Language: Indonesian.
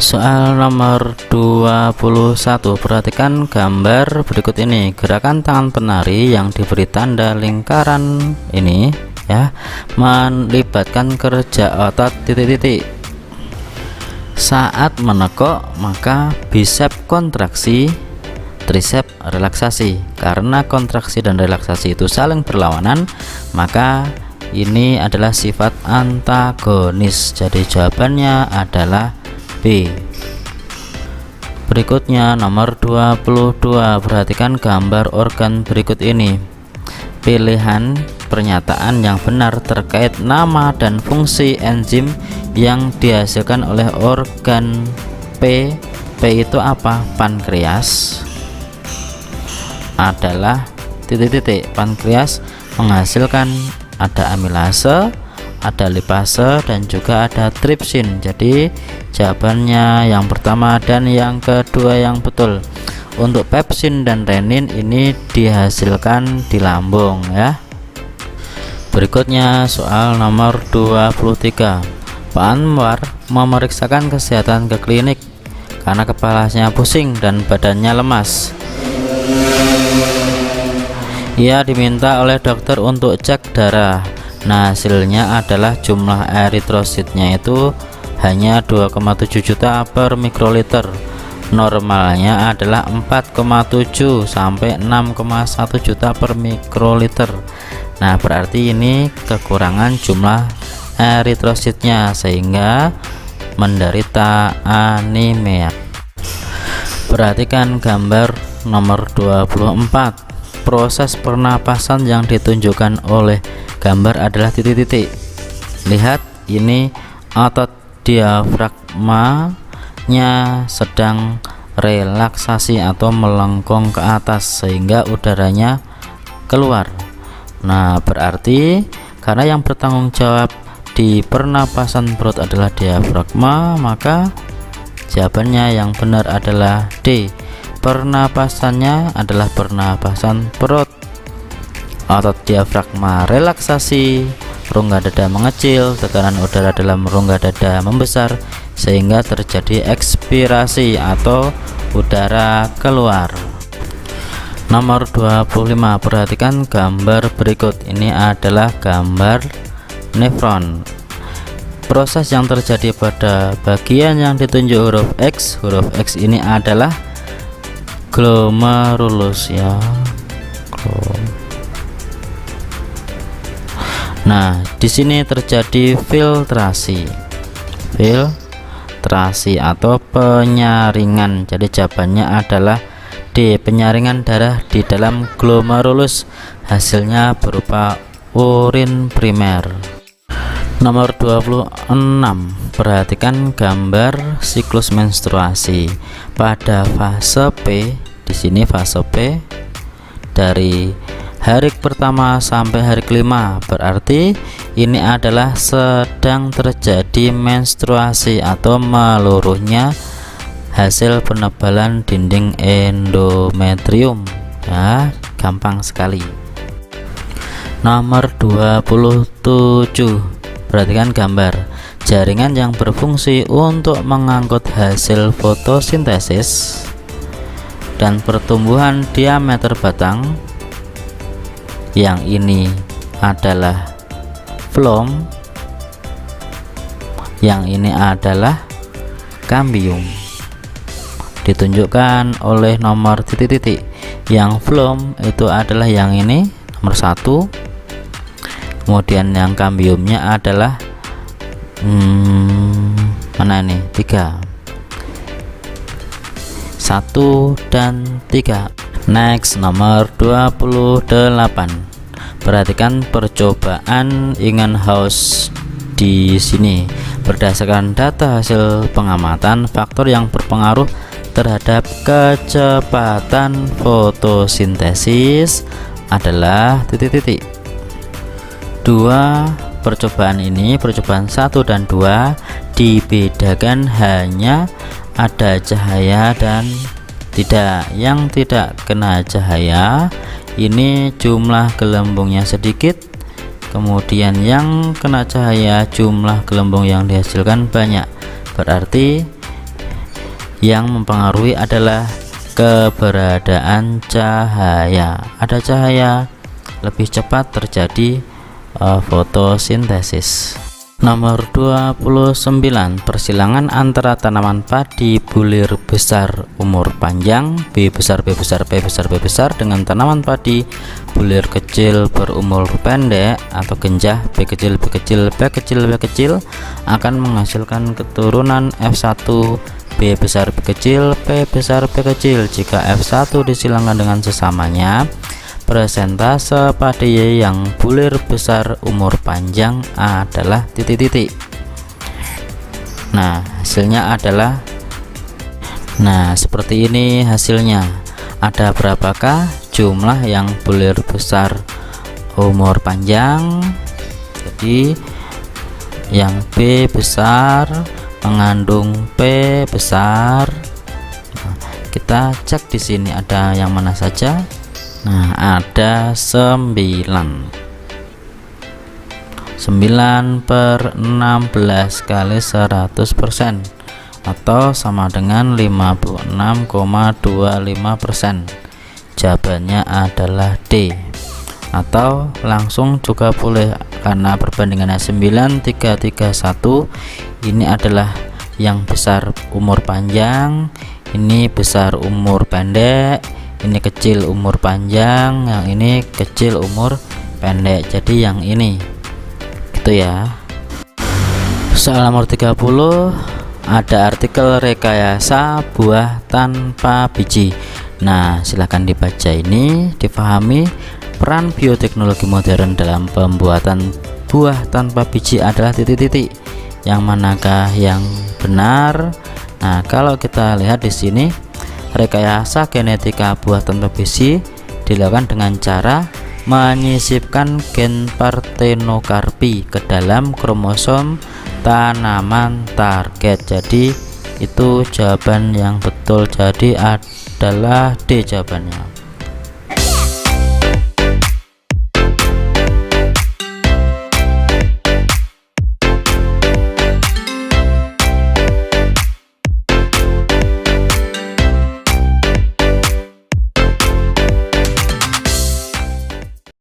Soal nomor 21, perhatikan gambar berikut ini. Gerakan tangan penari yang diberi tanda lingkaran ini ya melibatkan kerja otot titik-titik. Saat menekuk maka bicep kontraksi, tricep relaksasi. Karena kontraksi dan relaksasi itu saling berlawanan, maka ini adalah sifat antagonis. Jadi jawabannya adalah B. Berikutnya nomor 22, perhatikan gambar organ berikut ini. Pilihan pernyataan yang benar terkait nama dan fungsi enzim yang dihasilkan oleh organ P. P itu apa? Pankreas adalah titik-titik. Pankreas menghasilkan ada amilase, ada lipase, dan juga ada tripsin. Jadi jawabannya yang pertama dan yang kedua yang betul. Untuk pepsin dan renin ini dihasilkan di lambung ya. Berikutnya soal nomor 23. Pak Anwar memeriksakan kesehatan ke klinik karena kepalanya pusing dan badannya lemas. Ia diminta oleh dokter untuk cek darah. Nah, hasilnya adalah jumlah eritrositnya itu hanya 2,7 juta per mikroliter. Normalnya adalah 4,7 sampai 6,1 juta per mikroliter. Nah, berarti ini kekurangan jumlah eritrositnya sehingga menderita anemia. Perhatikan gambar nomor 24. Proses pernapasan yang ditunjukkan oleh gambar adalah titik-titik. Lihat, ini otot diafragmanya sedang relaksasi atau melengkung ke atas sehingga udaranya keluar. Nah, berarti karena yang bertanggung jawab di pernapasan perut adalah diafragma, maka jawabannya yang benar adalah D. Pernapasannya adalah pernapasan perut. Otot diafragma relaksasi, rongga dada mengecil, tekanan udara dalam rongga dada membesar sehingga terjadi ekspirasi atau udara keluar. Nomor 25, perhatikan gambar berikut. Ini adalah gambar nefron. Proses yang terjadi pada bagian yang ditunjuk huruf X. Huruf X ini adalah glomerulus ya. Nah, di sini terjadi filtrasi atau penyaringan. Jadi jawabannya adalah D. Penyaringan darah di dalam glomerulus, hasilnya berupa urin primer. Nomor 26, perhatikan gambar siklus menstruasi pada fase P. Di sini fase P dari hari pertama sampai hari kelima, berarti ini adalah sedang terjadi menstruasi atau meluruhnya hasil penebalan dinding endometrium ya, gampang sekali. Nomor 27, perhatikan gambar jaringan yang berfungsi untuk mengangkut hasil fotosintesis dan pertumbuhan diameter batang. Yang ini adalah floem, yang ini adalah kambium. Ditunjukkan oleh nomor titik-titik. Yang floem itu adalah yang ini nomor 1. Kemudian yang kambiumnya adalah mana ini? 3. 1 dan 3. Next, nomor 28. Perhatikan percobaan Ingenhousz di sini. Berdasarkan data hasil pengamatan, faktor yang berpengaruh terhadap kecepatan fotosintesis adalah titik-titik. Dua percobaan ini, percobaan 1 dan 2, dibedakan hanya ada cahaya dan tidak. Yang tidak kena cahaya ini jumlah gelembungnya sedikit, kemudian yang kena cahaya jumlah gelembung yang dihasilkan banyak. Berarti Yang mempengaruhi adalah keberadaan cahaya. Ada cahaya, lebih cepat terjadi fotosintesis. Nomor 29, persilangan antara tanaman padi bulir besar umur panjang B besar B besar B besar B besar dengan tanaman padi bulir kecil berumur pendek atau genjah B kecil B kecil B kecil B kecil akan menghasilkan keturunan F1 B besar B kecil P besar B kecil. Jika F1 disilangkan dengan sesamanya, persentase padi yang bulir besar umur panjang adalah titik-titik. Nah, hasilnya adalah seperti ini hasilnya. Ada berapakah jumlah yang bulir besar umur panjang? Jadi yang B besar mengandung P besar. Kita cek di sini ada yang mana saja. Ada 9 per 16 kali 100% atau sama dengan 56,25%. Jawabannya adalah D. Atau langsung juga boleh, karena perbandingannya 9 3 3 1. Ini adalah yang besar umur panjang, ini besar umur pendek, ini kecil umur panjang, yang ini kecil umur pendek. Jadi yang ini gitu ya. Soal nomor 30, ada artikel rekayasa buah tanpa biji. Nah, silahkan dibaca ini, difahami. Peran bioteknologi modern dalam pembuatan buah tanpa biji adalah titik-titik. Yang manakah yang benar? Nah, kalau kita lihat di sini, rekayasa genetika buah tanpa biji dilakukan dengan cara menyisipkan gen partenokarpi ke dalam kromosom tanaman target. Jadi itu jawaban yang betul, jadi adalah D jawabannya.